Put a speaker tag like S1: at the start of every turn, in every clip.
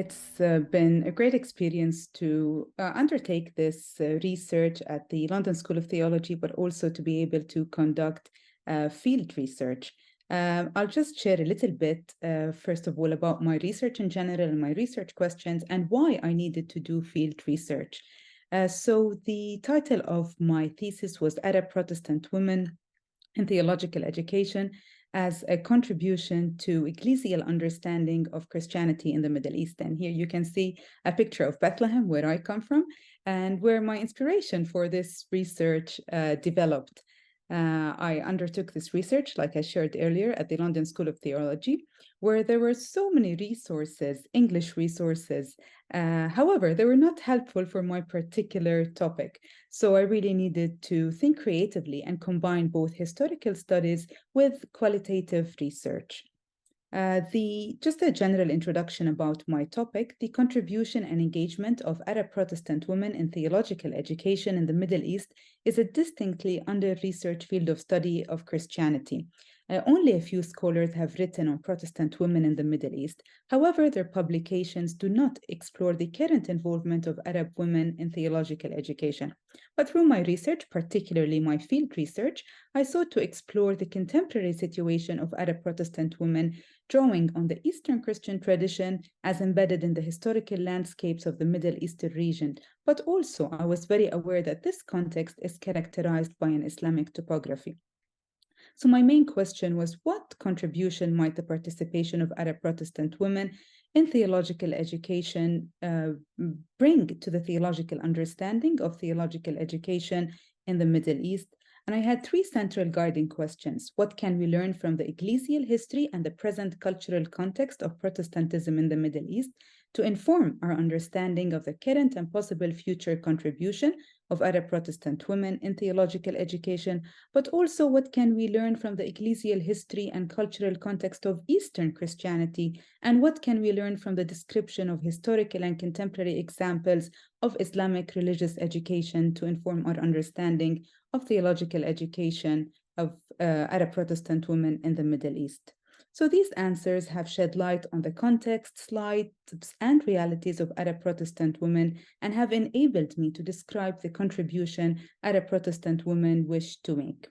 S1: It's been a great experience to undertake this research at the London School of Theology, but also to be able to conduct field research. I'll just share a little bit, first of all, about my research in general and my research questions and why I needed to do field research. So the title of my thesis was Arab Protestant Women in Theological Education as a contribution to ecclesial understanding of Christianity in the Middle East. And here you can see a picture of Bethlehem, where I come from, and where my inspiration for this research developed. I undertook this research, like I shared earlier, at the London School of Theology, where there were so many resources, English resources. However, they were not helpful for my particular topic. So I really needed to think creatively and combine both historical studies with qualitative research. Just a general introduction about my topic, the contribution and engagement of Arab Protestant women in theological education in the Middle East is a distinctly under-researched field of study of Christianity. Only a few scholars have written on Protestant women in the Middle East. However, their publications do not explore the current involvement of Arab women in theological education. But through my research, particularly my field research, I sought to explore the contemporary situation of Arab Protestant women, drawing on the Eastern Christian tradition as embedded in the historical landscapes of the Middle Eastern region. But also, I was very aware that this context is characterized by an Islamic topography. So my main question was, what contribution might the participation of Arab Protestant women in theological education bring to the theological understanding of theological education in the Middle East? And I had three central guiding questions. What can we learn from the ecclesial history and the present cultural context of Protestantism in the Middle East to inform our understanding of the current and possible future contribution of Arab Protestant women in theological education, but also what can we learn from the ecclesial history and cultural context of Eastern Christianity, and what can we learn from the description of historical and contemporary examples of Islamic religious education to inform our understanding of theological education of Arab Protestant women in the Middle East. So these answers have shed light on the context, slides, and realities of Arab Protestant women and have enabled me to describe the contribution Arab Protestant women wish to make.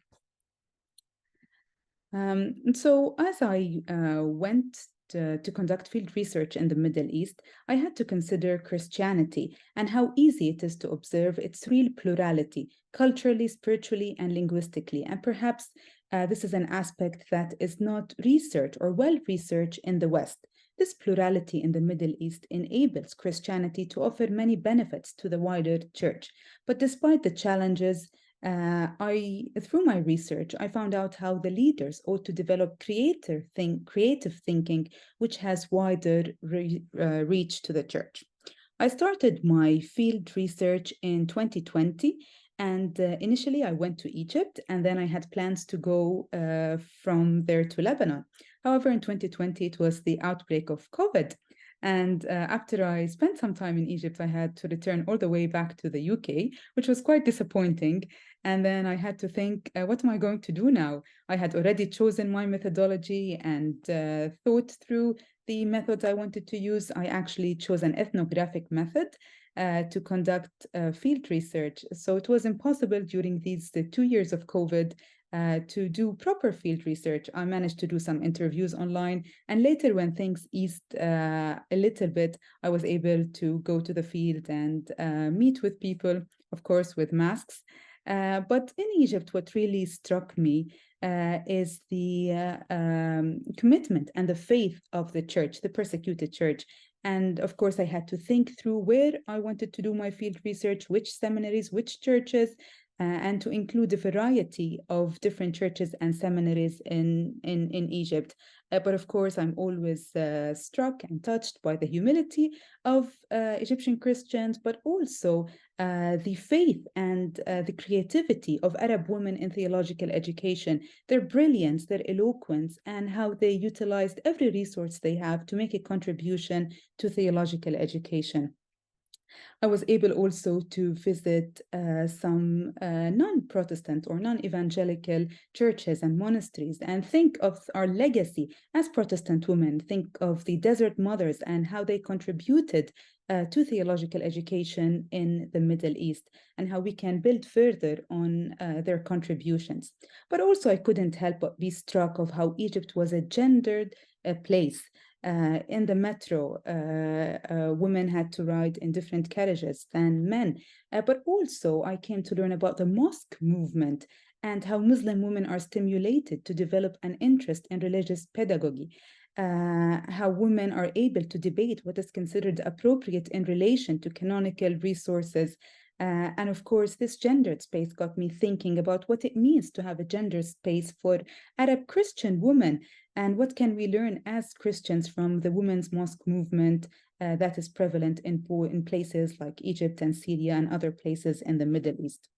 S1: So as I went to conduct field research in the Middle East, I had to consider Christianity and how easy it is to observe its real plurality, culturally, spiritually, and linguistically. And perhaps this is an aspect that is not researched or well researched in the West. This plurality in the Middle East enables Christianity to offer many benefits to the wider church. But despite the challenges, through my research, I found out how the leaders ought to develop creative thinking, which has wider reach to the church. I started my field research in 2020, and initially I went to Egypt, and then I had plans to go from there to Lebanon. However, in 2020, it was the outbreak of COVID. And after I spent some time in Egypt, I had to return all the way back to the UK, which was quite disappointing. And then I had to think, what am I going to do now? I had already chosen my methodology and thought through the methods I wanted to use. I actually chose an ethnographic method to conduct field research. So it was impossible during these 2 years of COVID to do proper field research. I managed to do some interviews online, and later when things eased a little bit, I was able to go to the field and meet with people, of course, with masks. But in Egypt, what really struck me is the commitment and the faith of the church, the persecuted church. And of course, I had to think through where I wanted to do my field research, which seminaries, which churches, and to include a variety of different churches and seminaries in Egypt. But of course, I'm always struck and touched by the humility of Egyptian Christians, but also the faith and the creativity of Arab women in theological education, their brilliance, their eloquence, and how they utilized every resource they have to make a contribution to theological education. I was able also to visit some non-Protestant or non-evangelical churches and monasteries and think of our legacy as Protestant women, think of the Desert Mothers and how they contributed to theological education in the Middle East and how we can build further on their contributions. But also I couldn't help but be struck of how Egypt was a gendered place. In the metro, women had to ride in different carriages than men. But also, I came to learn about the mosque movement and how Muslim women are stimulated to develop an interest in religious pedagogy. How women are able to debate what is considered appropriate in relation to canonical resources. And of course, this gendered space got me thinking about what it means to have a gender space for Arab Christian women and what can we learn as Christians from the women's mosque movement that is prevalent in places like Egypt and Syria and other places in the Middle East.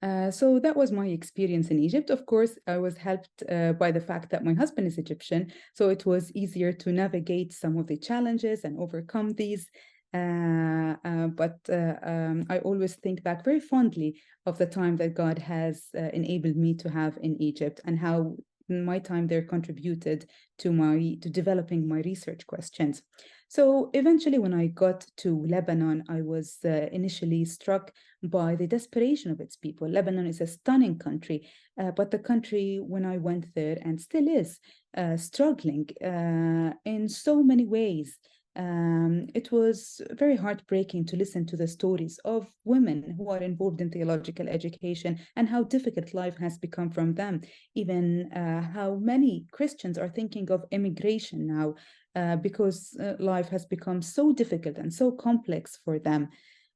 S1: So that was my experience in Egypt. Of course, I was helped by the fact that my husband is Egyptian, so it was easier to navigate some of the challenges and overcome these. But I always think back very fondly of the time that God has enabled me to have in Egypt and how my time there contributed to developing my research questions. So eventually, when I got to Lebanon, I was initially struck by the desperation of its people. Lebanon is a stunning country, but the country, when I went there, and still is, struggling in so many ways. It was very heartbreaking to listen to the stories of women who are involved in theological education and how difficult life has become from them. Even how many Christians are thinking of immigration now because life has become so difficult and so complex for them.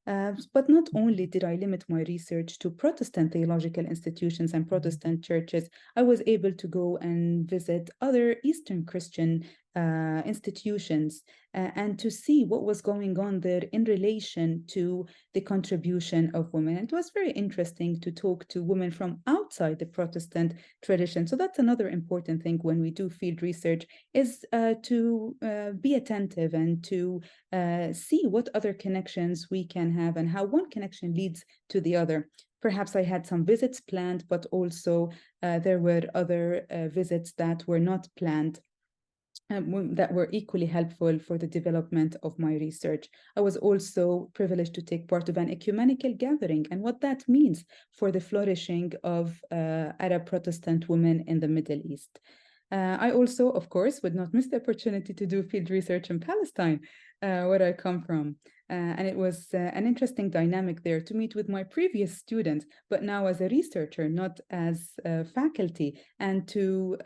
S1: But not only did I limit my research to Protestant theological institutions and Protestant churches, I was able to go and visit other Eastern Christian institutions and to see what was going on there in relation to the contribution of women. It was very interesting to talk to women from outside the Protestant tradition. So that's another important thing when we do field research is to be attentive and to see what other connections we can have and how one connection leads to the other. Perhaps I had some visits planned, but also there were other visits that were not planned that were equally helpful for the development of my research. I was also privileged to take part of an ecumenical gathering and what that means for the flourishing of Arab Protestant women in the Middle East. I also, of course, would not miss the opportunity to do field research in Palestine, where I come from. And it was an interesting dynamic there to meet with my previous students, but now as a researcher, not as faculty, and to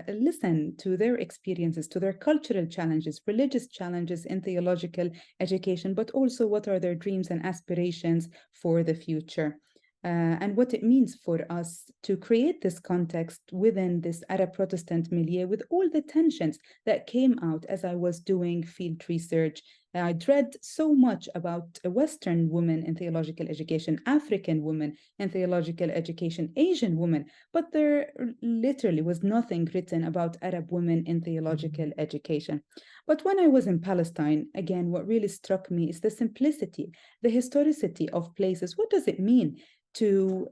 S1: listen to their experiences, to their cultural challenges, religious challenges in theological education, but also what are their dreams and aspirations for the future. And what it means for us to create this context within this Arab Protestant milieu with all the tensions that came out as I was doing field research. I read so much about Western women in theological education, African women in theological education, Asian women, but there literally was nothing written about Arab women in theological education. But when I was in Palestine, again, what really struck me is the simplicity, the historicity of places. What does it mean to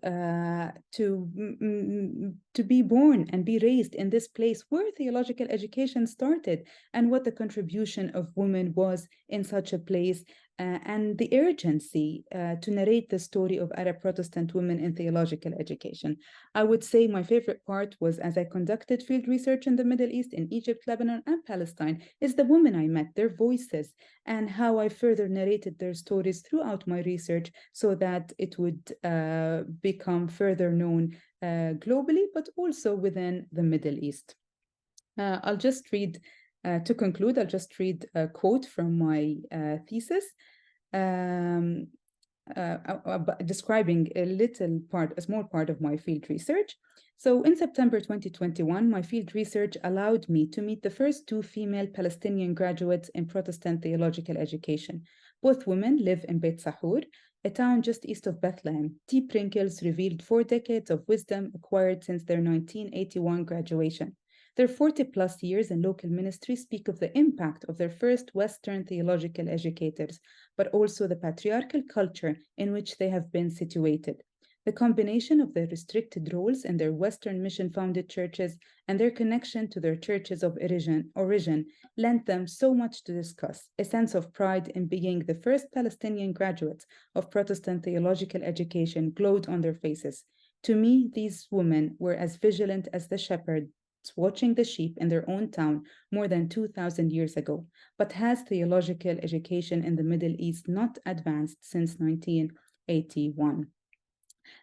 S1: be born and be raised in this place where theological education started and what the contribution of women was in such a place and the urgency to narrate the story of Arab Protestant women in theological education. I would say my favorite part was as I conducted field research in the Middle East, in Egypt, Lebanon, and Palestine, is the women I met, their voices, and how I further narrated their stories throughout my research so that it would become further known globally, but also within the Middle East. I'll just read, to conclude, I'll just read a quote from my thesis. Describing a small part of my field research. So in September 2021, my field research allowed me to meet the first two female Palestinian graduates in Protestant theological education. Both women live in Beit Sahur, a town just east of Bethlehem. T. Prinkles revealed 4 decades of wisdom acquired since their 1981 graduation. Their 40 plus years in local ministry speak of the impact of their first Western theological educators, but also the patriarchal culture in which they have been situated. The combination of their restricted roles in their Western mission-founded churches and their connection to their churches of origin lent them so much to discuss, a sense of pride in being the first Palestinian graduates of Protestant theological education glowed on their faces. To me, these women were as vigilant as the shepherds watching the sheep in their own town more than 2,000 years ago. But has theological education in the Middle East not advanced since 1981?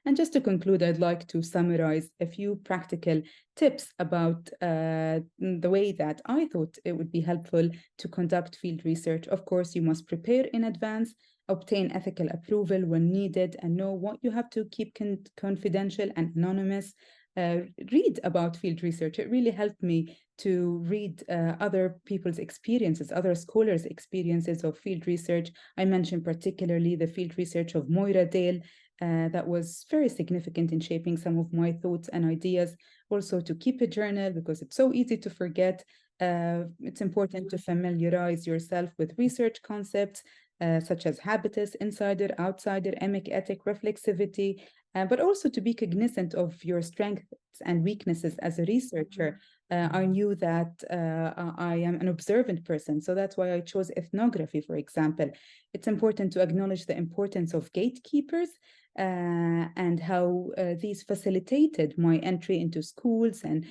S1: And just to conclude, I'd like to summarize a few practical tips about the way that I thought it would be helpful to conduct field research. Of course, you must prepare in advance, obtain ethical approval when needed, and know what you have to keep confidential and anonymous. Read about field research. It really helped me to read other people's experiences, other scholars' experiences of field research. I mentioned particularly the field research of Moira Dale, that was very significant in shaping some of my thoughts and ideas. Also to keep a journal because it's so easy to forget. It's important to familiarize yourself with research concepts such as habitus, insider, outsider, emic, ethic, reflexivity, but also to be cognizant of your strengths and weaknesses as a researcher. I knew that I am an observant person, so that's why I chose ethnography, for example. It's important to acknowledge the importance of gatekeepers and how these facilitated my entry into schools and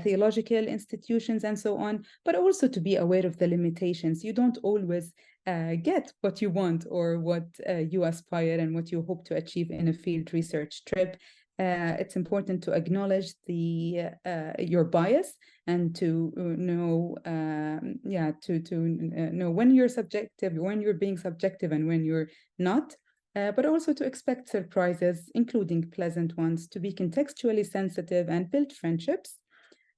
S1: theological institutions and so on, but also to be aware of the limitations. You don't always get what you want or what you aspire and what you hope to achieve in a field research trip. It's important to acknowledge your bias and to know, know when you're subjective, when you're being subjective, and when you're not. But also to expect surprises, including pleasant ones, to be contextually sensitive and build friendships.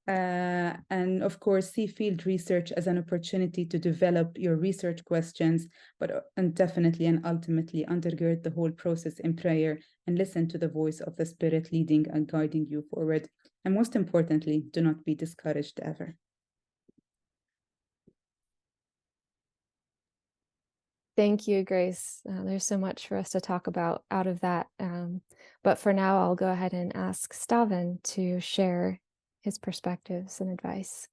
S1: And of course, see field research as an opportunity to develop your research questions, and definitely and ultimately undergird the whole process in prayer and listen to the voice of the Spirit leading and guiding you forward. And most importantly, do not be discouraged ever.
S2: Thank you, Grace. There's so much for us to talk about out of that. But for now, I'll go ahead and ask Stavan to share his perspectives and advice.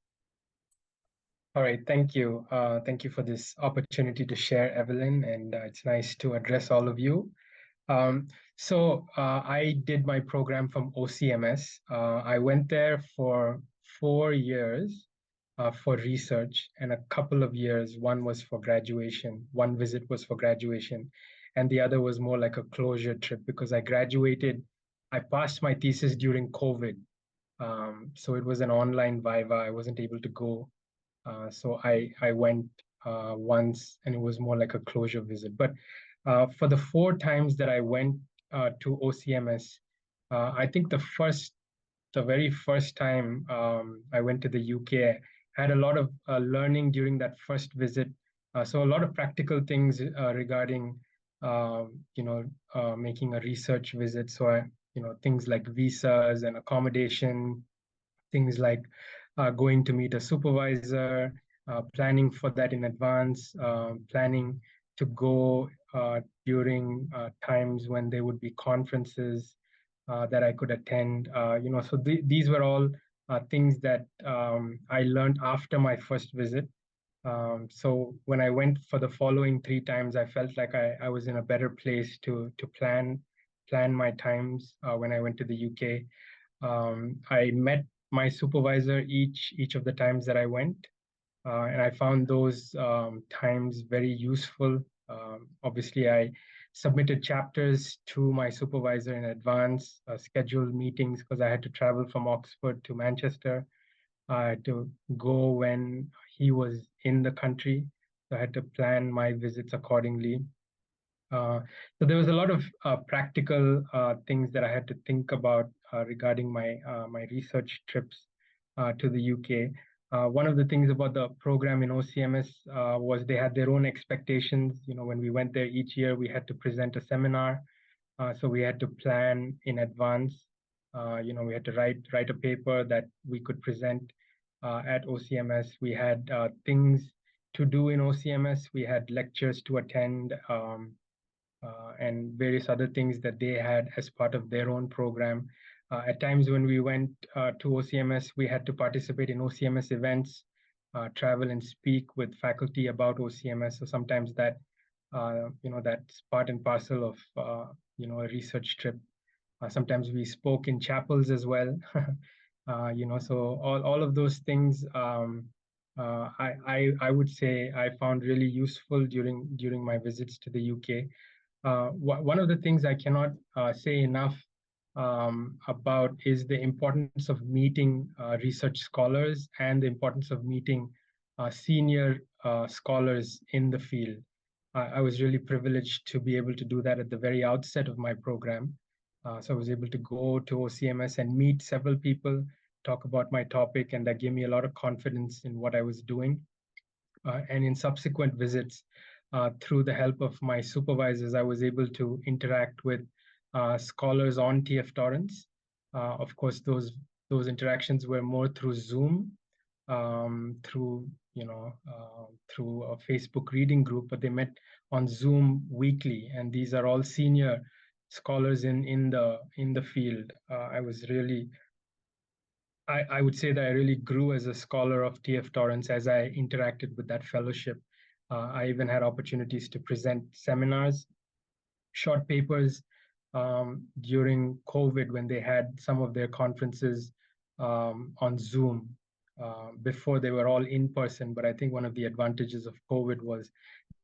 S3: All right, thank you. Thank you for this opportunity to share, Evelyn, and it's nice to address all of you. I did my program from OCMS. I went there for 4 years for research, and a couple of years, one was for graduation. One visit was for graduation, and the other was more like a closure trip because I passed my thesis during COVID. So it was an online viva. I wasn't able to go. So I went once, and it was more like a closure visit. But for the 4 times that I went to OCMS, I think the very first time I went to the UK, I had a lot of learning during that first visit. So a lot of practical things regarding, making a research visit. So things like visas and accommodation, things like going to meet a supervisor, planning for that in advance, planning to go during times when there would be conferences that I could attend. So these were all things that I learned after my first visit. So when I went for the following 3 times, I felt like I was in a better place to plan my times when I went to the UK. I met my supervisor each of the times that I went, and I found those times very useful. Obviously, I submitted chapters to my supervisor in advance, scheduled meetings because I had to travel from Oxford to Manchester. I had to go when he was in the country, so I had to plan my visits accordingly. So there was a lot of practical things that I had to think about regarding my research trips to the UK. One of the things about the program in OCMS was they had their own expectations. When we went there each year, we had to present a seminar. So we had to plan in advance. We had to write a paper that we could present. at OCMS. We had things to do in OCMS. We had lectures to attend and various other things that they had as part of their own program. At times when we went to OCMS, we had to participate in OCMS events, travel and speak with faculty about OCMS. So sometimes that, that's part and parcel of, a research trip. Sometimes we spoke in chapels as well. So all of those things, I would say I found really useful during my visits to the UK. One of the things I cannot say enough about is the importance of meeting research scholars and the importance of meeting senior scholars in the field. I was really privileged to be able to do that at the very outset of my program. So I was able to go to OCMS and meet several people, talk about my topic, and that gave me a lot of confidence in what I was doing. And in subsequent visits, through the help of my supervisors, I was able to interact with scholars on TF Torrance. Of course, those interactions were more through Zoom, through through a Facebook reading group, but they met on Zoom weekly, and these are all senior scholars in the field. I would say that I really grew as a scholar of TF Torrance as I interacted with that fellowship. I even had opportunities to present seminars, short papers during COVID when they had some of their conferences on Zoom. Before they were all in person, but I think one of the advantages of COVID was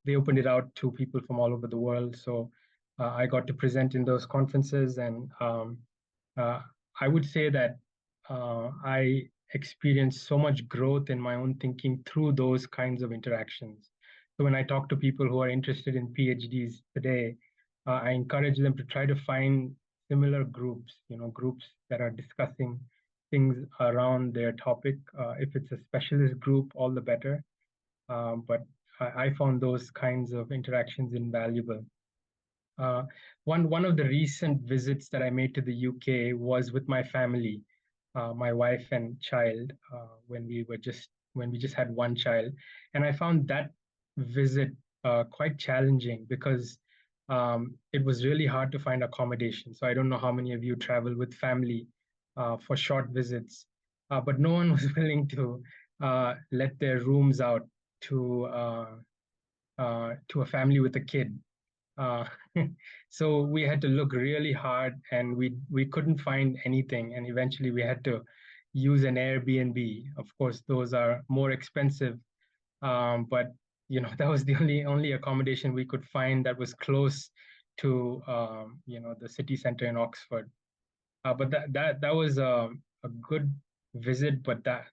S3: they opened it out to people from all over the world. So I got to present in those conferences, and I would say that I experienced so much growth in my own thinking through those kinds of interactions. So when I talk to people who are interested in PhDs today, I encourage them to try to find similar groups, groups that are discussing things around their topic. If it's a specialist group, all the better. But I found those kinds of interactions invaluable. One of the recent visits that I made to the UK was with my family, my wife and child, when we just had one child, and I found that visit quite challenging because it was really hard to find accommodation. So I don't know how many of you travel with family for short visits, but no one was willing to let their rooms out to a family with a kid. So we had to look really hard, and we couldn't find anything, and eventually we had to use an Airbnb. Of course, those are more expensive, but that was the only accommodation we could find that was close to the city center in Oxford. But that was a good visit. But that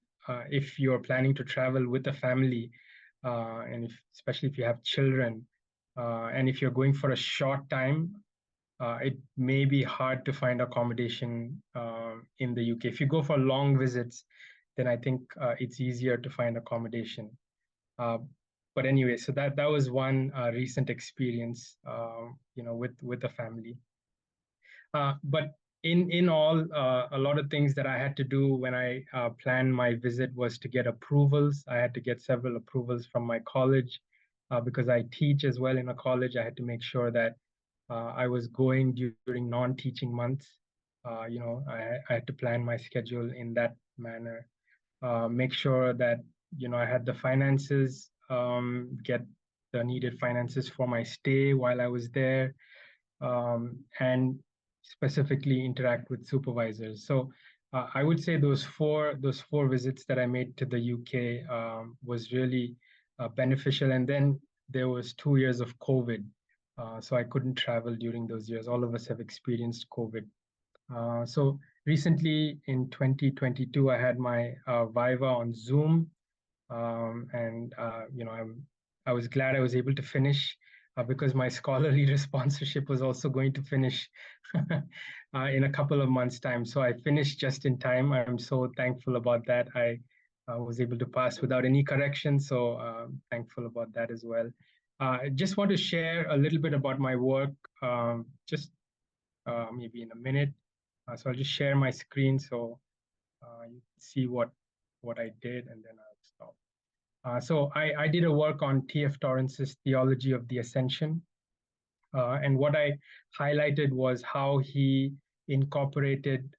S3: if you're planning to travel with a family, and especially if you have children, and if you're going for a short time, it may be hard to find accommodation in the UK. If you go for long visits, then I think it's easier to find accommodation. But anyway, so that was one recent experience, with a family. But in all, a lot of things that I had to do when I planned my visit was to get approvals. I had to get several approvals from my college because I teach as well in a college. I had to make sure that I was going during non-teaching months. I had to plan my schedule in that manner. Make sure that I had the finances, get the needed finances for my stay while I was there, and specifically interact with supervisors. So I would say those four visits that I made to the UK was really beneficial. And then there was 2 years of COVID, so I couldn't travel during those years. All of us have experienced COVID. So recently in 2022, I had my Viva on Zoom, and I was glad I was able to finish because my scholarly sponsorship was also going to finish in a couple of months' time. So I finished just in time. I'm so thankful about that. I was able to pass without any correction, so thankful about that as well. I just want to share a little bit about my work, just maybe in a minute. So I'll just share my screen so you can see what what I did, and then I'll stop. So I did a work on T.F. Torrance's Theology of the Ascension. And what I highlighted was how he incorporated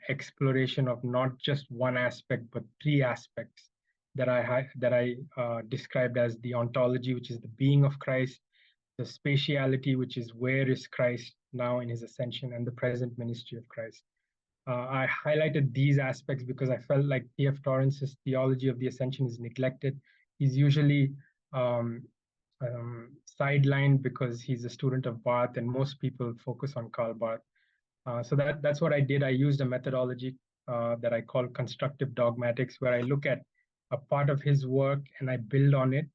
S3: exploration of not just one aspect, but three aspects that I described as the ontology, which is the being of Christ, the spatiality, which is where is Christ now in his ascension, and the present ministry of Christ. I highlighted these aspects because I felt like T.F. Torrance's Theology of the Ascension is neglected. He's usually sidelined because he's a student of Barth, and most people focus on Karl Barth. So that's what I did. I used a methodology that I call constructive dogmatics, where I look at a part of his work and I build on it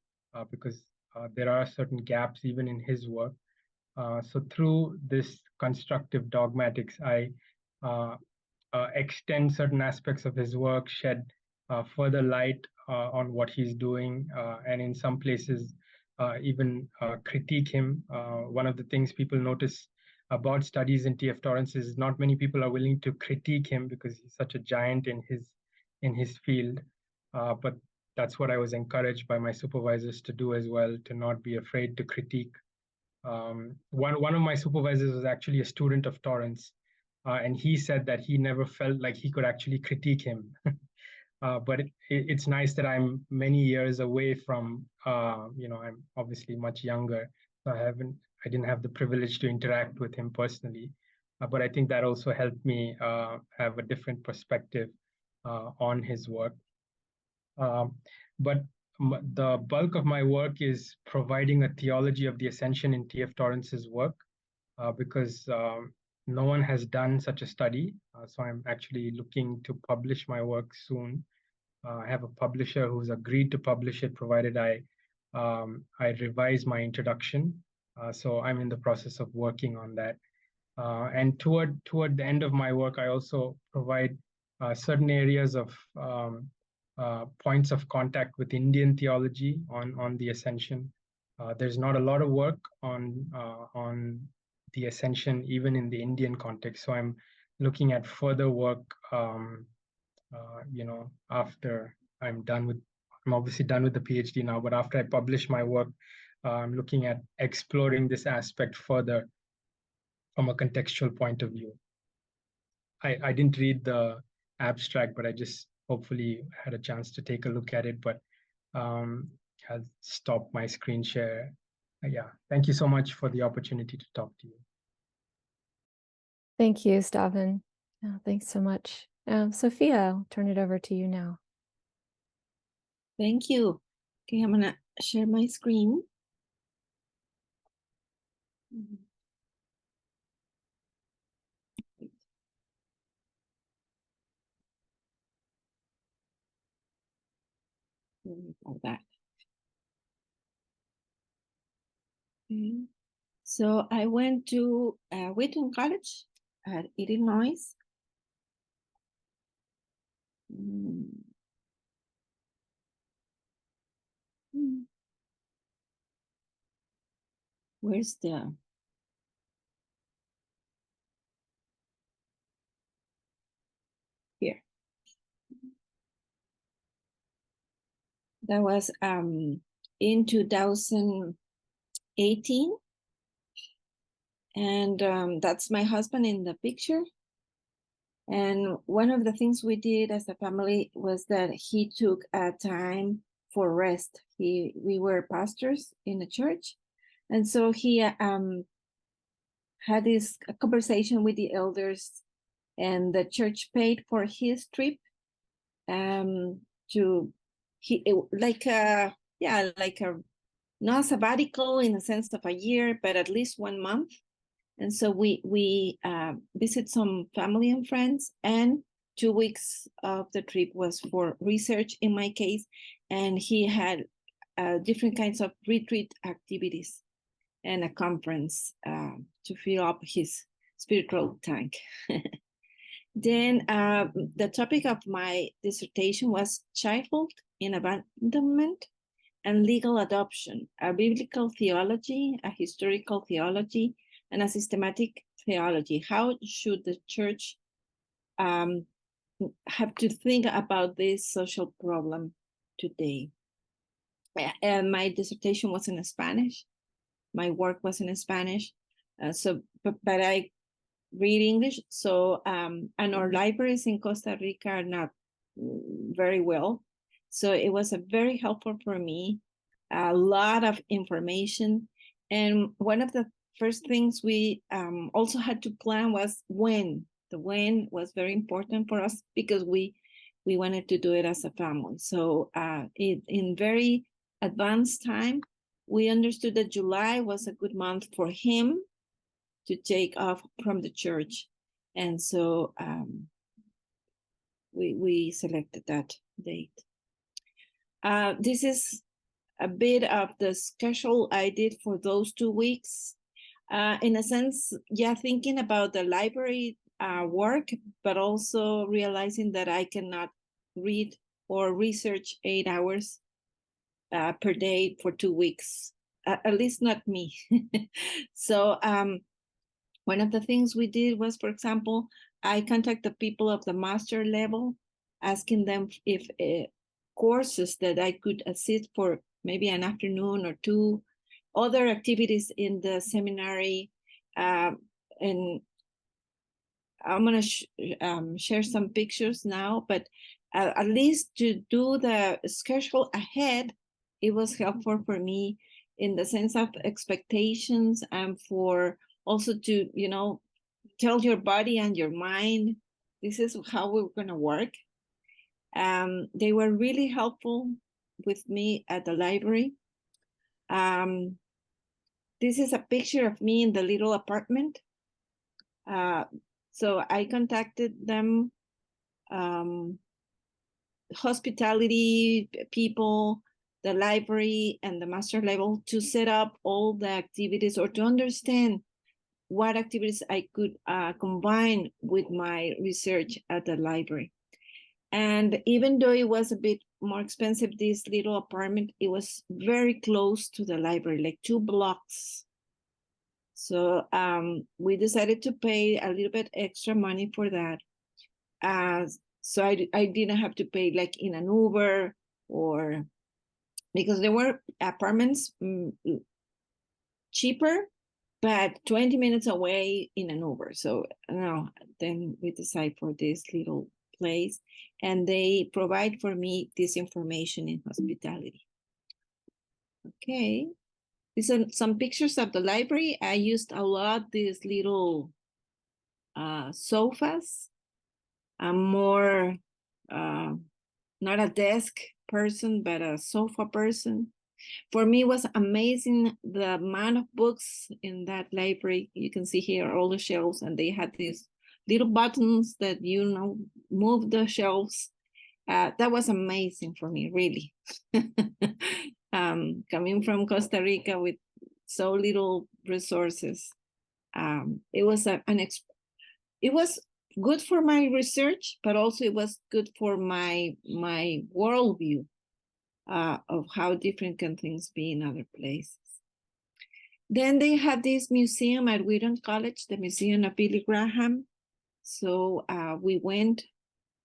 S3: because there are certain gaps even in his work. So through this constructive dogmatics, I extend certain aspects of his work, shed further light on what he's doing, and in some places even critique him. One of the things people notice about studies in T.F. Torrance is not many people are willing to critique him because he's such a giant in his field. But that's what I was encouraged by my supervisors to do as well, to not be afraid to critique. One of my supervisors was actually a student of Torrance, and he said that he never felt like he could actually critique him. But it's nice that I'm many years away from, I'm obviously much younger. So I didn't have the privilege to interact with him personally. But I think that also helped me have a different perspective on his work. But the bulk of my work is providing a theology of the ascension in T.F. Torrance's work, because no one has done such a study. So I'm actually looking to publish my work soon. I have a publisher who's agreed to publish it, provided I revise my introduction. So I'm in the process of working on that. And toward the end of my work, I also provide certain areas of points of contact with Indian theology on the ascension. There's not a lot of work on the ascension, even in the Indian context. So I'm looking at further work, after I'm obviously done with the PhD now, but after I publish my work, I'm looking at exploring this aspect further from a contextual point of view. I didn't read the abstract, but I just hopefully had a chance to take a look at it, but I'll stop my screen share. Yeah, thank you so much for the opportunity to talk to you.
S2: Thank you, Stavan. Thanks so much. Sophia, I'll turn it over to you now.
S4: Thank you. Okay, I'm gonna share my screen. Like that. Okay. So I went to Wheaton College at Illinois. Where's the here? That was in 2018, and that's my husband in the picture. And one of the things we did as a family was that he took a time for rest. We were pastors in a church, and so he had this conversation with the elders, and the church paid for his trip like a not sabbatical in the sense of a year, but at least 1 month. And so we visit some family and friends, and 2 weeks of the trip was for research in my case, and he had different kinds of retreat activities and a conference to fill up his spiritual tank. Then the topic of my dissertation was childhood in abandonment and legal adoption, a biblical theology, a historical theology, and a systematic theology. How should the church have to think about this social problem today. And my dissertation was in Spanish. My work was in Spanish. But I read English. So, and our libraries in Costa Rica are not very well. So it was very helpful for me, a lot of information. And one of the first things we also had to plan was when. The when was very important for us because we wanted to do it as a family. So in very advanced time, we understood that July was a good month for him to take off from the church. And so we selected that date. This is a bit of the schedule I did for those 2 weeks. In a sense, yeah, thinking about the library work, but also realizing that I cannot read or research 8 hours per day for 2 weeks, at least not me. So one of the things we did was, for example, I contacted the people of the master level, asking them if courses that I could assist for maybe an afternoon or 2, other activities in the seminary. And I'm going to share some pictures now, but at least to do the schedule ahead, it was helpful for me in the sense of expectations and for also to, tell your body and your mind, this is how we're going to work. They were really helpful with me at the library. This is a picture of me in the little apartment. So I contacted them, hospitality people, the library, and the master level to set up all the activities or to understand what activities I could combine with my research at the library. And even though it was a bit more expensive, this little apartment, it was very close to the library, like 2 blocks. So we decided to pay a little bit extra money for that. So I didn't have to pay like in an Uber, or because there were apartments cheaper, but 20 minutes away in an Uber. So no, then we decide for this little place, and they provide for me this information in hospitality. Okay, these are some pictures of the library. I used a lot these little sofas. I'm more not a desk person, but a sofa person. For me, it was amazing the amount of books in that library. You can see here all the shelves, and they had these little buttons that, move the shelves. That was amazing for me, really. Coming from Costa Rica with so little resources, it was it was good for my research, but also it was good for my worldview of how different can things be in other places. Then they had this museum at Wheaton College, the Museum of Billy Graham. So we went,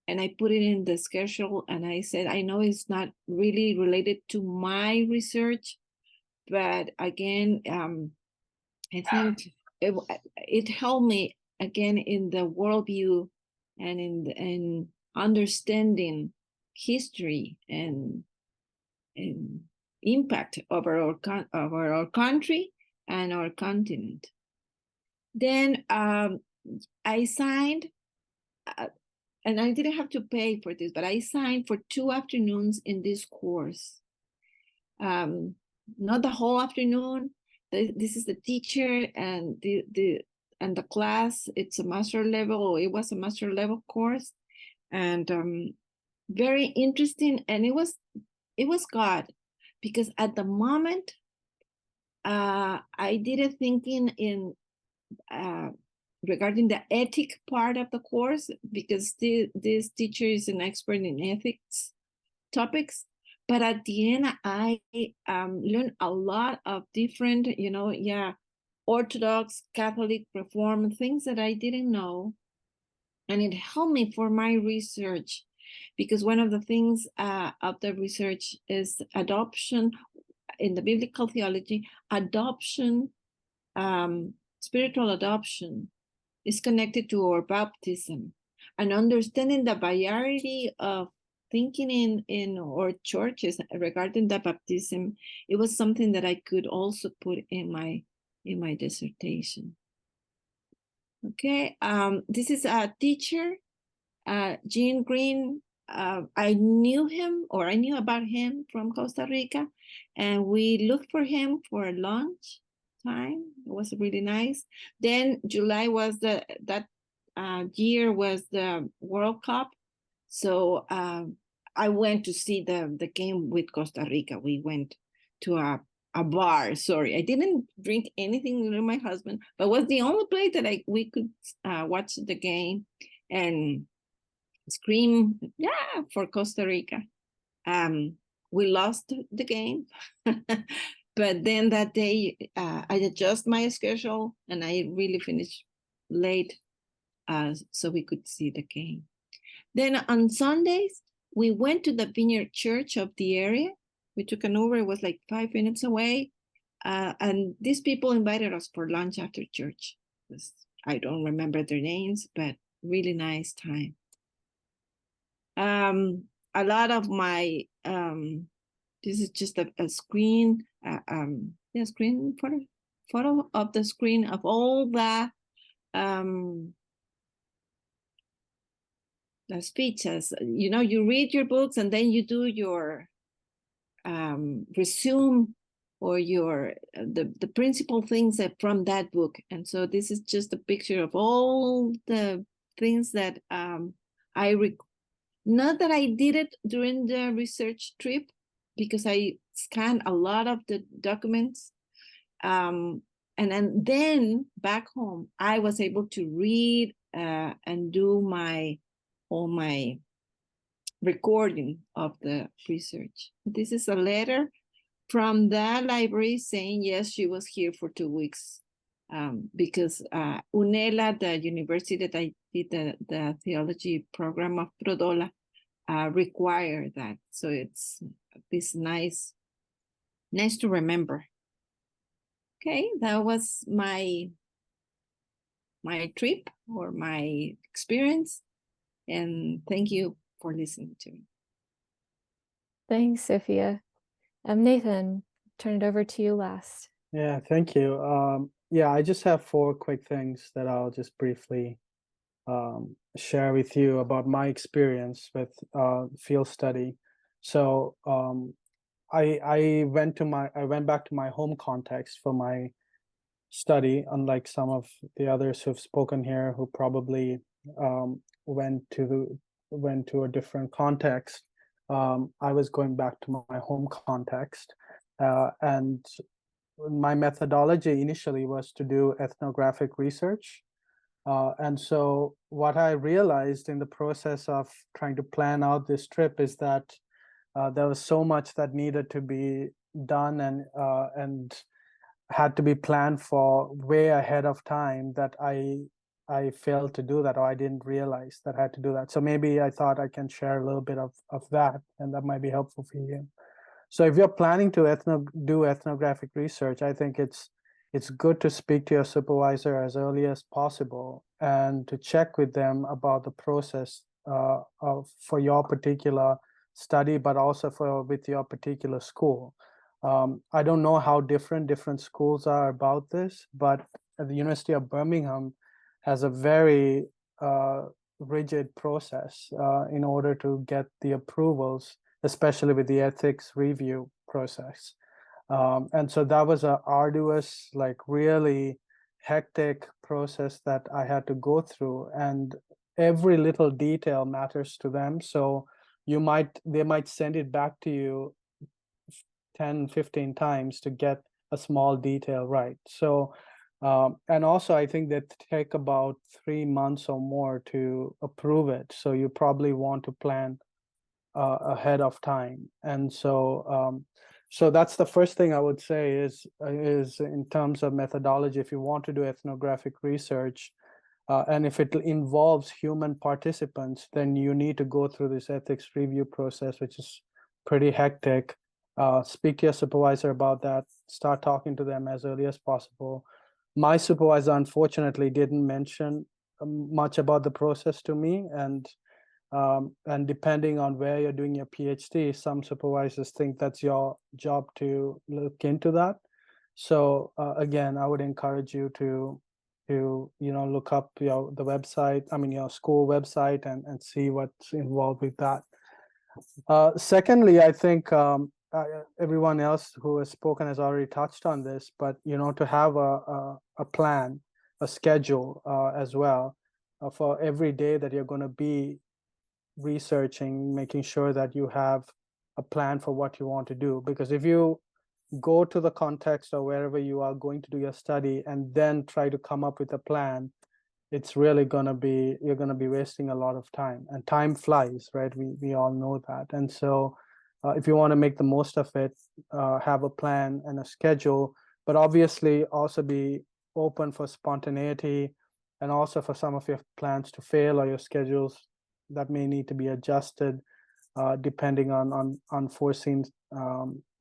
S4: and I put it in the schedule, and I said, I know it's not really related to my research, but again, I think it helped me again in the worldview and in understanding history and impact over our country and our continent. Then I signed, and I didn't have to pay for this, but I signed for 2 afternoons in this course. Not the whole afternoon. This is the teacher and the class. It's a master level. It was a master level course, and very interesting. And it was God, because at the moment I did a thinking in regarding the ethic part of the course, because this teacher is an expert in ethics topics. But at the end, I learned a lot of different, Orthodox, Catholic, Reform, things that I didn't know. And it helped me for my research, because one of the things of the research is adoption in the biblical theology. Adoption, spiritual adoption, is connected to our baptism, and understanding the variety of thinking in our churches regarding the baptism. It was something that I could also put in my dissertation. Okay, this is a teacher, Gene Green. I knew him, or I knew about him from Costa Rica, and we looked for him for lunch time. It was really nice. Then July was that year was the World Cup, so I went to see the game with Costa Rica. We went to a bar. Sorry, I didn't drink anything with my husband, but it was the only place that we could watch the game and scream, yeah, for Costa Rica. We lost the game, but then that day I adjust my schedule and I really finished late, so we could see the game. Then on Sundays, we went to the Vineyard Church of the area. We took an Uber, it was like 5 minutes away. And these people invited us for lunch after church. I don't remember their names, but really nice time. A lot of my, this is just a screen, screen photo of the screen of all the speeches. You know, you read your books and then you do your resume, or your the principal things from that book. And so this is just a picture of all the things that not that I did it during the research trip, because I scanned a lot of the documents, and then back home I was able to read and do all my recording of the research. This is a letter from the library saying, yes, she was here for 2 weeks, because UNELA, the university that I did the theology program of Prodola, require that. So it's this nice to remember. Okay, that was my trip, or my experience, and thank you for listening to me.
S2: Thanks, Sophia. Nathan, turn it over to you last.
S5: Yeah, thank you. Yeah, I just have 4 quick things that I'll just briefly share with you about my experience with field study. So I went back to my home context for my study, unlike some of the others who've spoken here who probably went to a different context. I was going back to my home context, and my methodology initially was to do ethnographic research. And so what I realized in the process of trying to plan out this trip is that there was so much that needed to be done and had to be planned for way ahead of time that I failed to do that, or I didn't realize that I had to do that. So maybe I thought I can share a little bit of that, and that might be helpful for you. So if you're planning to do ethnographic research, I think it's good to speak to your supervisor as early as possible and to check with them about the process for your particular study, but also with your particular school. I don't know how different schools are about this, but at the University of Birmingham has a very rigid process in order to get the approvals, especially with the ethics review process. And so that was an arduous, like really hectic process that I had to go through, and every little detail matters to them. So they might send it back to you 10, 15 times to get a small detail right. So, and also I think that take about 3 months or more to approve it. So you probably want to plan ahead of time. And so, so that's the first thing I would say is in terms of methodology. If you want to do ethnographic research, And if it involves human participants, then you need to go through this ethics review process, which is pretty hectic. Speak to your supervisor about that. Start talking to them as early as possible. My supervisor, unfortunately, didn't mention much about the process to me. And depending on where you're doing your PhD, some supervisors think that's your job to look into that. So again, I would encourage you to look up the website, your school website, and see what's involved with that. Secondly, I think everyone else who has spoken has already touched on this, but to have a plan, a schedule as well for every day that you're going to be researching, making sure that you have a plan for what you want to do. Because if you go to the context or wherever you are going to do your study and then try to come up with a plan, it's really you're going to be wasting a lot of time, and time flies, right? We all know that. And so if you want to make the most of it, have a plan and a schedule, but obviously also be open for spontaneity, and also for some of your plans to fail or your schedules that may need to be adjusted depending on unforeseen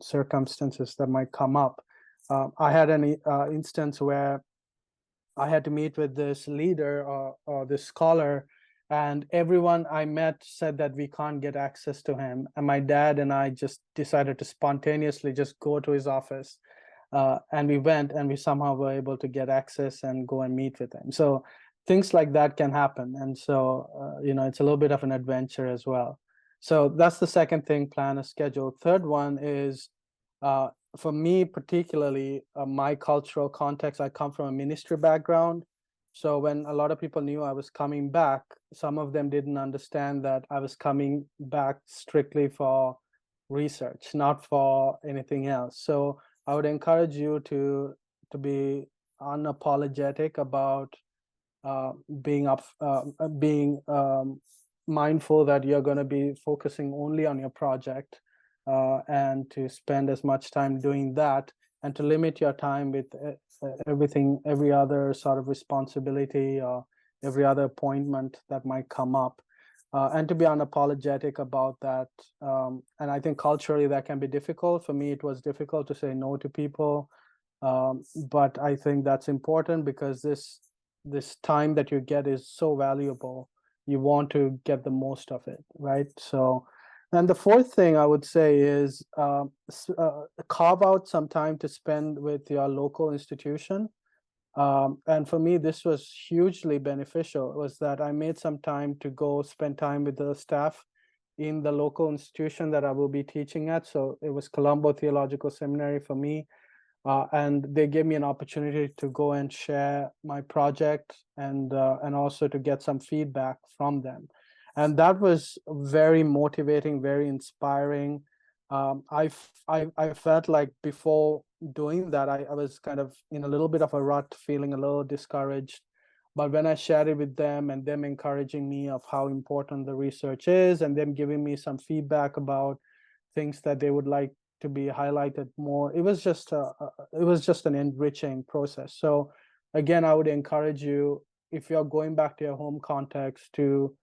S5: circumstances that might come up. I had an instance where I had to meet with this leader or this scholar, and everyone I met said that we can't get access to him. And my dad and I just decided to spontaneously just go to his office. And we went, and we somehow were able to get access and go and meet with him. So things like that can happen. And so, it's a little bit of an adventure as well. So that's the second thing, plan a schedule. Third one is, for me particularly, my cultural context, I come from a ministry background. So when a lot of people knew I was coming back, some of them didn't understand that I was coming back strictly for research, not for anything else. So I would encourage you to be unapologetic about being mindful that you're going to be focusing only on your project, and to spend as much time doing that, and to limit your time with every other sort of responsibility or every other appointment that might come up, and to be unapologetic about that. And I think culturally that can be difficult. For me, it was difficult to say no to people, but I think that's important, because this time that you get is so valuable. You want to get the most of it, right? So, and the fourth thing I would say is carve out some time to spend with your local institution. And for me, this was hugely beneficial, was that I made some time to go spend time with the staff in the local institution that I will be teaching at. So it was Colombo Theological Seminary for me. And they gave me an opportunity to go and share my project, and also to get some feedback from them. And that was very motivating, very inspiring. I felt like before doing that, I was kind of in a little bit of a rut, feeling a little discouraged. But when I shared it with them, and them encouraging me of how important the research is, and them giving me some feedback about things that they would like to be highlighted more, it was just an enriching process. So again, I would encourage you, if you're going back to your home context, to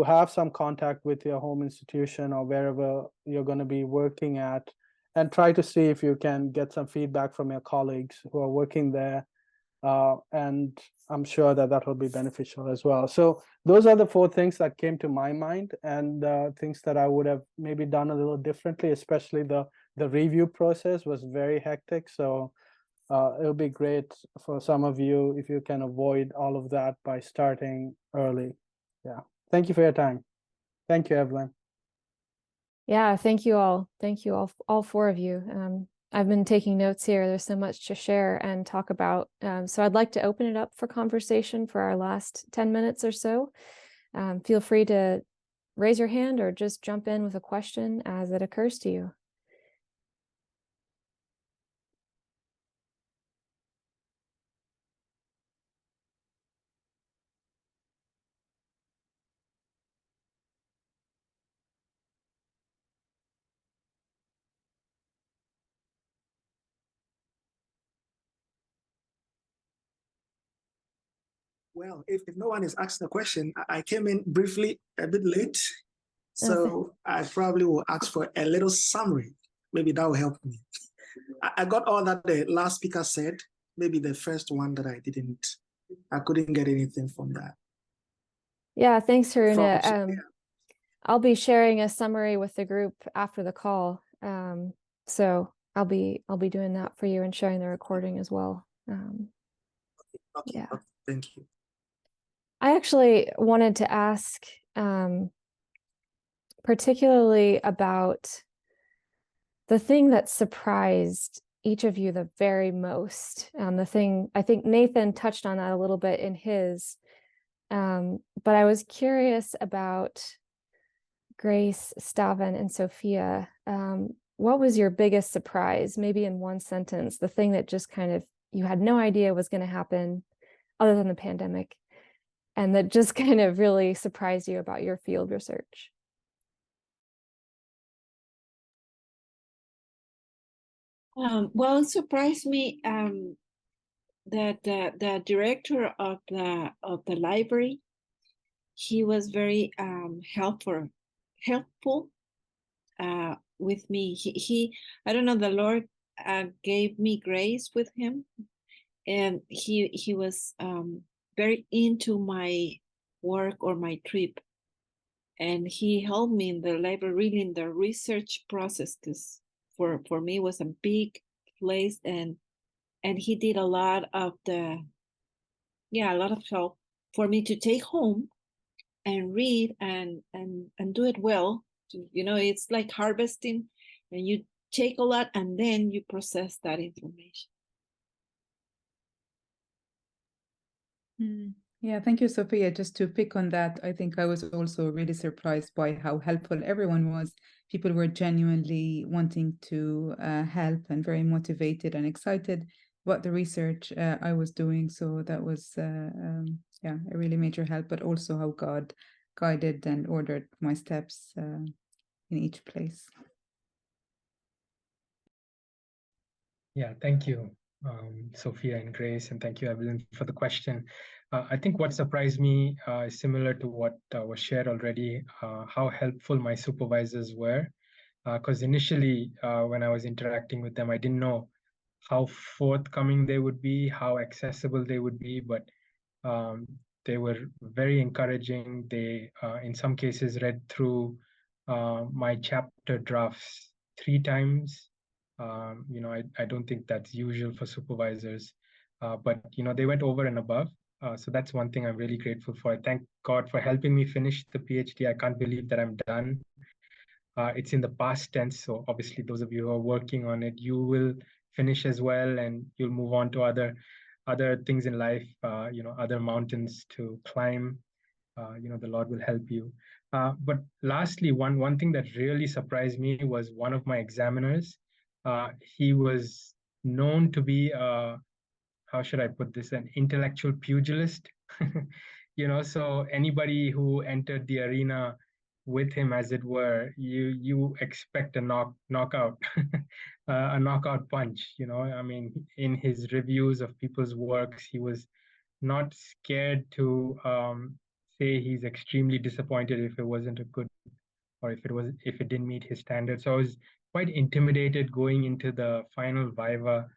S5: have some contact with your home institution or wherever you're going to be working at, and try to see if you can get some feedback from your colleagues who are working there. And I'm sure that will be beneficial as well. So those are the four things that came to my mind, and things that I would have maybe done a little differently, especially the review process was very hectic. So it'll be great for some of you if you can avoid all of that by starting early. Yeah. Thank you for your time. Thank you, Evelyn.
S2: Yeah, thank you all. Thank you all four of you. I've been taking notes here. There's so much to share and talk about. So I'd like to open it up for conversation for our last 10 minutes or so. Feel free to raise your hand or just jump in with a question as it occurs to you.
S6: Well, if no one is asking a question, I came in briefly a bit late. So I probably will ask for a little summary. Maybe that will help me. I got all that the last speaker said. Maybe the first one that I couldn't get anything from that.
S2: Yeah, thanks, Haruna. I'll be sharing a summary with the group after the call. So I'll be doing that for you and sharing the recording as well.
S6: Okay, thank you.
S2: I actually wanted to ask particularly about the thing that surprised each of you the very most. The thing, I think Nathan touched on that a little bit in his, but I was curious about Grace, Stavan, and Sophia. What was your biggest surprise, maybe in one sentence, the thing that just kind of, you had no idea was going to happen other than the pandemic, and that just kind of really surprised you about your field research?
S4: Well, it surprised me that the director of the library, he was very helpful with me. He I don't know, the Lord gave me grace with him, and he was very into my work or my trip, and he helped me in the library, really in the research process, because for me it was a big place, and he did a lot of help for me to take home and read and do it well. You know, it's like harvesting, and you take a lot and then you process that information.
S1: Yeah, thank you, Sophia. Just to pick on that, I think I was also really surprised by how helpful everyone was. People were genuinely wanting to help and very motivated and excited about the research I was doing. So that was, a really major help, but also how God guided and ordered my steps in each place.
S3: Yeah, thank you, Sophia and Grace, and thank you, Evelyn, for the question. I think what surprised me is similar to what was shared already, how helpful my supervisors were. Because initially, when I was interacting with them, I didn't know how forthcoming they would be, how accessible they would be, but they were very encouraging. They, in some cases, read through my chapter drafts 3 times. You know, I don't think that's usual for supervisors, but, you know, they went over and above. So that's one thing I'm really grateful for. I thank God for helping me finish the PhD. I can't believe that I'm done. It's in the past tense, so obviously those of you who are working on it, you will finish as well, and you'll move on to other things in life, you know, other mountains to climb. You know, the Lord will help you. But lastly, one thing that really surprised me was one of my examiners. He was known to be, how should I put this, an intellectual pugilist. You know, so anybody who entered the arena with him, as it were, you expect a knockout, a knockout punch. You know, I mean, in his reviews of people's works, he was not scared to say he's extremely disappointed if it wasn't a good, or if it didn't meet his standards. So I was quite intimidated going into the final viva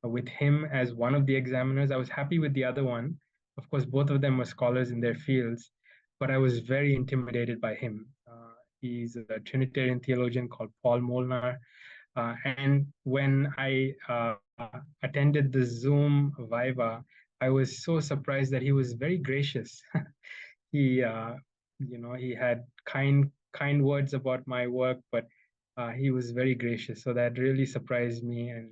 S3: with him as one of the examiners. I was happy with the other one. Of course, both of them were scholars in their fields, but I was very intimidated by him. He's a Trinitarian theologian called Paul Molnar. And when I attended the Zoom Viva, I was so surprised that he was very gracious. He, you know, he had kind words about my work, but he was very gracious. So that really surprised me. And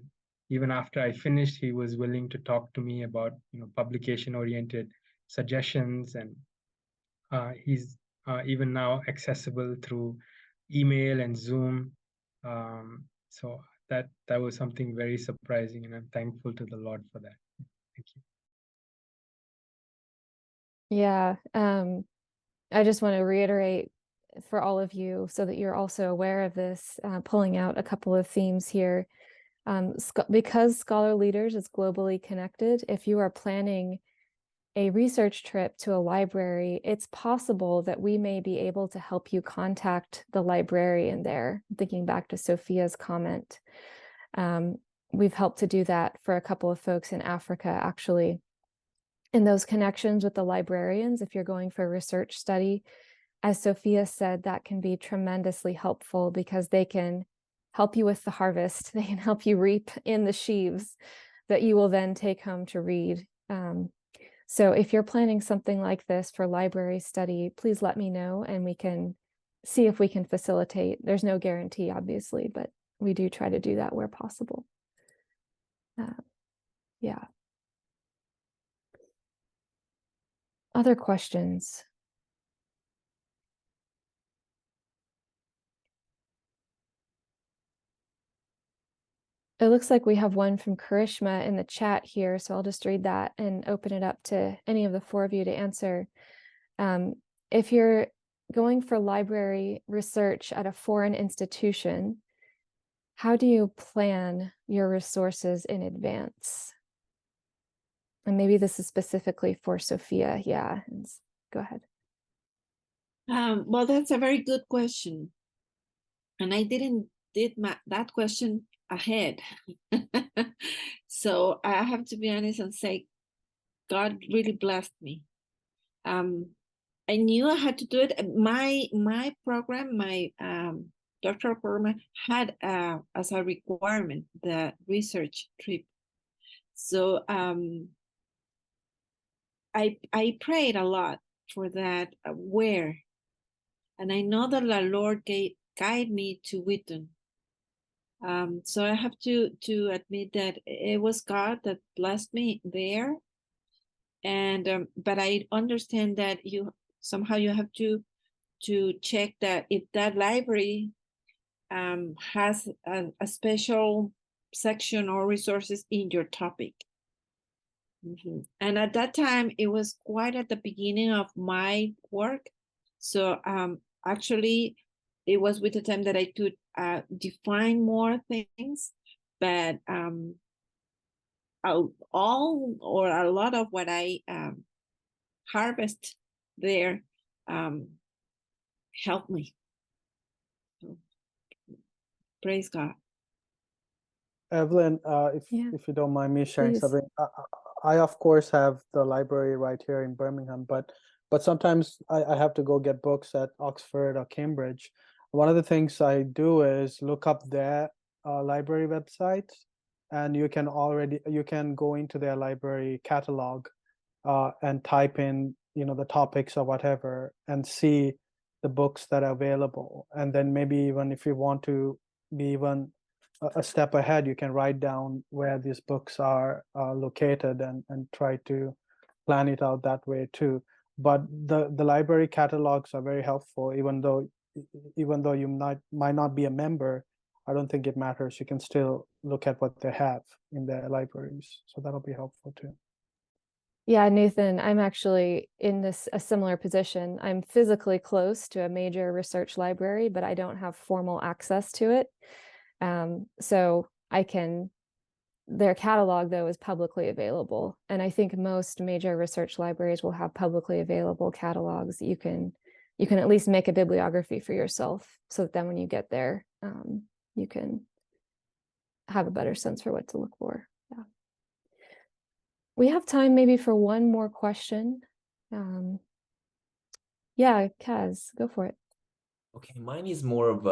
S3: even after I finished, he was willing to talk to me about, you know, publication-oriented suggestions, and he's even now accessible through email and Zoom. So that was something very surprising, and I'm thankful to the Lord for that. Thank you.
S2: Yeah, I just want to reiterate for all of you so that you're also aware of this, pulling out a couple of themes here. Because Scholar Leaders is globally connected, if you are planning a research trip to a library, it's possible that we may be able to help you contact the librarian there. Thinking back to Sophia's comment, we've helped to do that for a couple of folks in Africa, actually. And those connections with the librarians, if you're going for a research study, as Sophia said, that can be tremendously helpful because they can help you with the harvest. They can help you reap in the sheaves that you will then take home to read. So if you're planning something like this for library study, please let me know and we can see if we can facilitate. There's no guarantee, obviously, but we do try to do that where possible. Yeah. Other questions? It looks like we have one from Karishma in the chat here, so I'll just read that and open it up to any of the four of you to answer. If you're going for library research at a foreign institution, how do you plan your resources in advance? And maybe this is specifically for Sophia. Yeah, go ahead.
S4: Well, that's a very good question. And I did that question ahead. So I have to be honest and say, God really blessed me. I knew I had to do it. My program, my doctoral program had as a requirement the research trip. So I prayed a lot for that where, and I know that the Lord guide me to Wheaton. So I have to admit that it was God that blessed me there. And but I understand that you have to check that if that library has a special section or resources in your topic. And at that time, it was quite at the beginning of my work. So actually, it was with the time that I could define more things, but all or a lot of what I harvest there helped me. So, praise God.
S5: Evelyn, if you don't mind me sharing something, I of course have the library right here in Birmingham, but sometimes I have to go get books at Oxford or Cambridge. One of the things I do is look up their library website, and you can go into their library catalog and type in the topics or whatever and see the books that are available. And then maybe even if you want to be even a step ahead, you can write down where these books are located and try to plan it out that way too. But the library catalogs are very helpful, even though you might not be a member. I don't think it matters. You can still look at what they have in their libraries. So that'll be helpful too.
S2: Yeah, Nathan, I'm actually in a similar position. I'm physically close to a major research library, but I don't have formal access to it. So their catalog though is publicly available. And I think most major research libraries will have publicly available catalogs. You can at least make a bibliography for yourself so that then when you get there, you can have a better sense for what to look for. Yeah. We have time maybe for one more question. Yeah, Kaz, go for it.
S7: Okay, mine is more of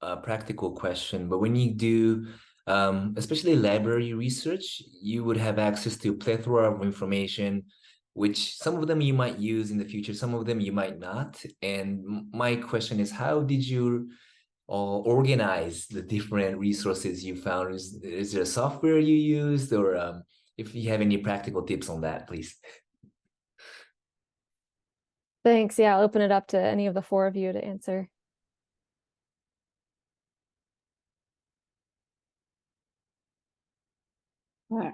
S7: a practical question, but when you do, especially library research, you would have access to a plethora of information, which some of them you might use in the future, some of them you might not. And my question is, how did you organize the different resources you found? Is there a software you used, or if you have any practical tips on that, please?
S2: Thanks. Yeah, I'll open it up to any of the four of you to answer.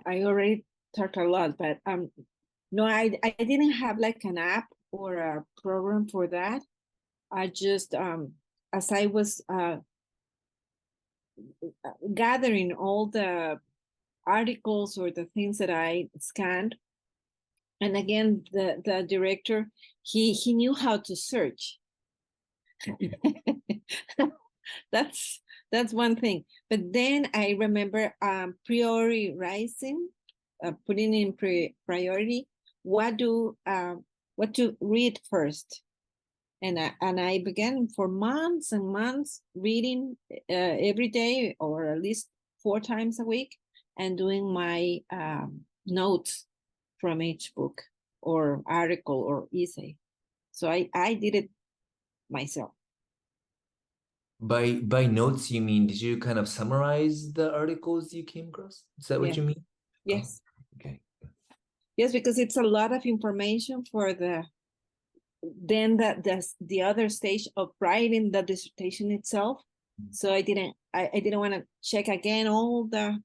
S4: I already talked a lot, but no, I didn't have like an app or a program for that. I just as I was gathering all the articles or the things that I scanned, And again, the director, he knew how to search. That's one thing. But then I remember prioritizing, putting in priority what to read first. And I began for months and months reading every day, or at least 4 times a week, and doing my notes from each book or article or essay. So I did it myself.
S7: By notes, you mean, did you kind of summarize the articles you came across? Is that what you mean?
S4: Yes.
S7: Oh, okay.
S4: Yes, because it's a lot of information for the other stage of writing the dissertation itself. So I didn't want to check again all the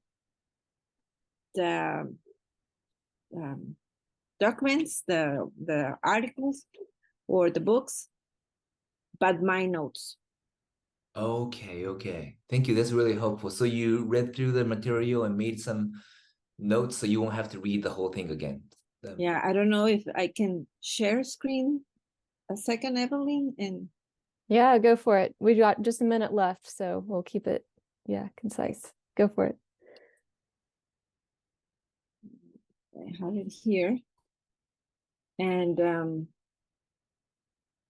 S4: documents, the articles or the books, but my notes.
S7: Okay. Thank you. That's really helpful. So you read through the material and made some notes so you won't have to read the whole thing again.
S4: Yeah, I don't know if I can share screen a second, Evelyn, and
S2: yeah, go for it. We've got just a minute left, so we'll keep it, concise. Go for it.
S4: I have it here. And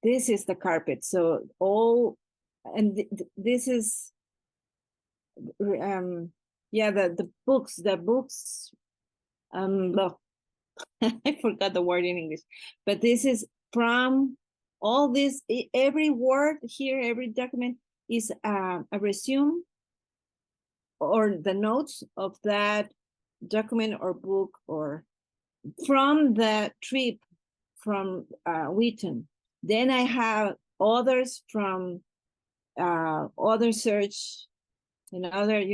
S4: this is the carpet. So this is the books well, I forgot the word in English, but this is from all this, every word here, every document is a resume or the notes of that document or book, or from the trip from Wheaton. Then I have others from other search and other,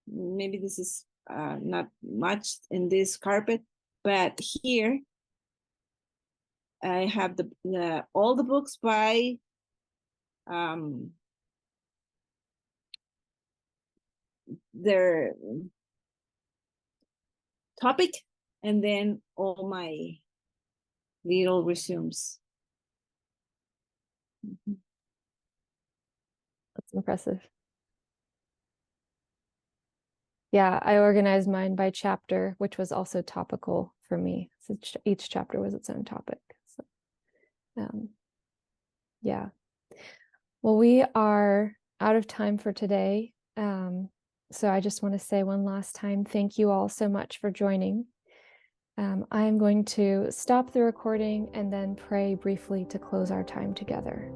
S4: maybe this is not much in this carpet, but here I have all the books by their topic, and then all my little resumes.
S2: That's impressive. Yeah, I organized mine by chapter, which was also topical for me. So each chapter was its own topic. So, yeah. Well, we are out of time for today. So I just want to say one last time, thank you all so much for joining. I'm going to stop the recording and then pray briefly to close our time together.